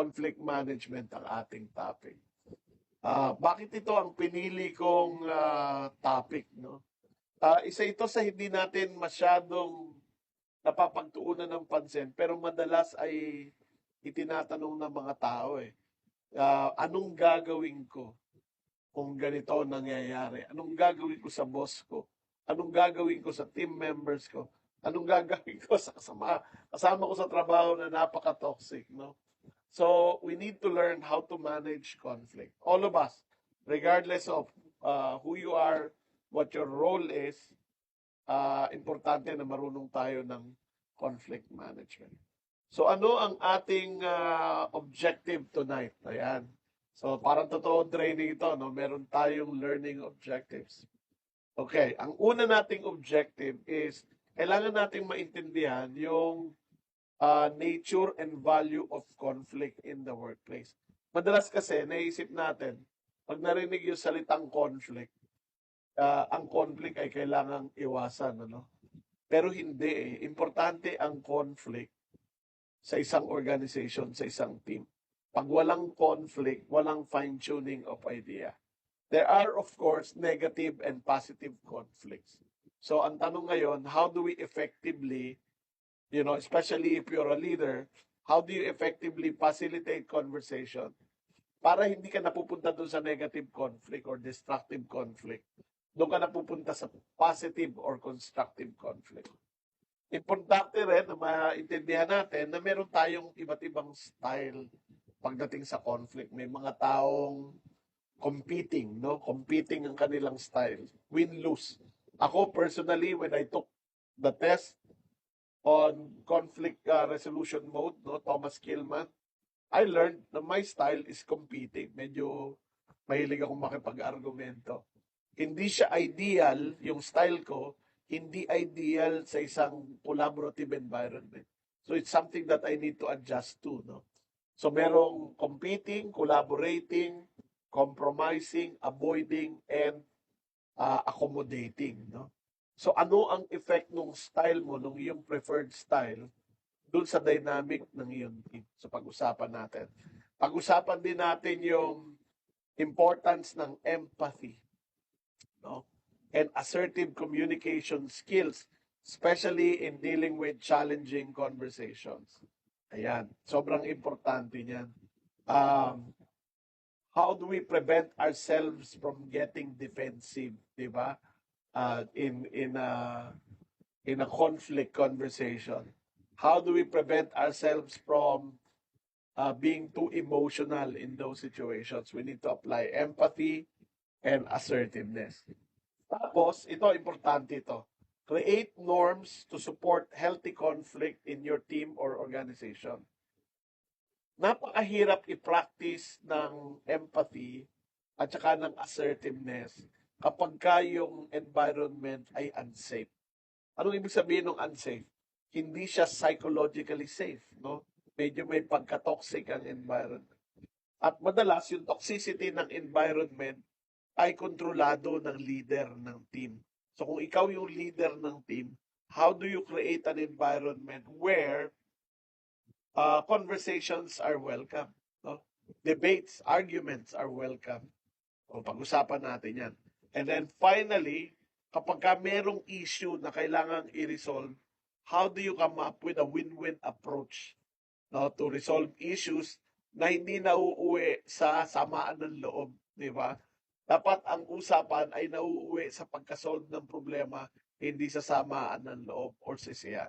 conflict management ang ating topic. Bakit ito ang pinili kong topic, no? Isa ito sa hindi natin masyadong napapagtuunan ng pansin, pero madalas ay itinatanong ng mga tao anong gagawin ko kung ganito nangyayari? Anong gagawin ko sa boss ko? Anong gagawin ko sa team members ko? Anong gagawin ko sa kasama ko sa trabaho na napaka-toxic, no? So, we need to learn how to manage conflict. All of us, regardless of who you are, what your role is, importante na marunong tayo ng conflict management. So, ano ang ating objective tonight? Ayan. So, parang totoo training ito, no? Meron tayong learning objectives. Okay, ang una nating objective is, kailangan nating maintindihan yung nature and value of conflict in the workplace. Madalas kasi, naisip natin, pag narinig yung salitang conflict, ang conflict ay kailangang iwasan, ano? Pero hindi Importante ang conflict sa isang organization, sa isang team. Pag walang conflict, walang fine-tuning of idea. There are, of course, negative and positive conflicts. So, ang tanong ngayon, how do we effectively, especially if you're a leader, how do you effectively facilitate conversation para hindi ka napupunta doon sa negative conflict or destructive conflict? Doon ka napupunta sa positive or constructive conflict. Importante rin na maintindihan natin na meron tayong iba't ibang style pagdating sa conflict. May mga taong competing, no? Competing ang kanilang style. Win-lose. Ako personally, when I took the test on conflict resolution mode, no, Thomas Kilman, I learned na my style is competing. Medyo mahilig akong makipag-argumento. Hindi siya ideal, yung style ko, hindi ideal sa isang collaborative environment. So it's something that I need to adjust to, no? So merong competing, collaborating, compromising, avoiding, and accommodating, no? So ano ang effect ng style mo, ng iyong preferred style, dun sa dynamic ng iyong team? So pag-usapan natin. Pag-usapan din natin yung importance ng empathy, no? And assertive communication skills, especially in dealing with challenging conversations. Ayan, sobrang importante niyan. How do we prevent ourselves from getting defensive, di ba? In a conflict conversation. How do we prevent ourselves from being too emotional in those situations? We need to apply empathy and assertiveness. Tapos, ito, importante ito. Create norms to support healthy conflict in your team or organization. Napakahirap i-practice ng empathy at saka ng assertiveness kapag yung environment ay unsafe. Anong ibig sabihin ng unsafe? Hindi siya psychologically safe, no? Medyo may pagka-toxic ang environment. At madalas, yung toxicity ng environment ay kontrolado ng leader ng team. So kung ikaw yung leader ng team, how do you create an environment where conversations are welcome, no? Debates, arguments are welcome. O pag-usapan natin yan. And then finally, kapag merong issue na kailangan i-resolve, how do you come up with a win-win approach, no, to resolve issues na hindi nauuwi sa samaan ng loob, di ba? Dapat ang usapan ay nauuwi sa pagkasolve ng problema, hindi sa samaan ng loob or sisiyan.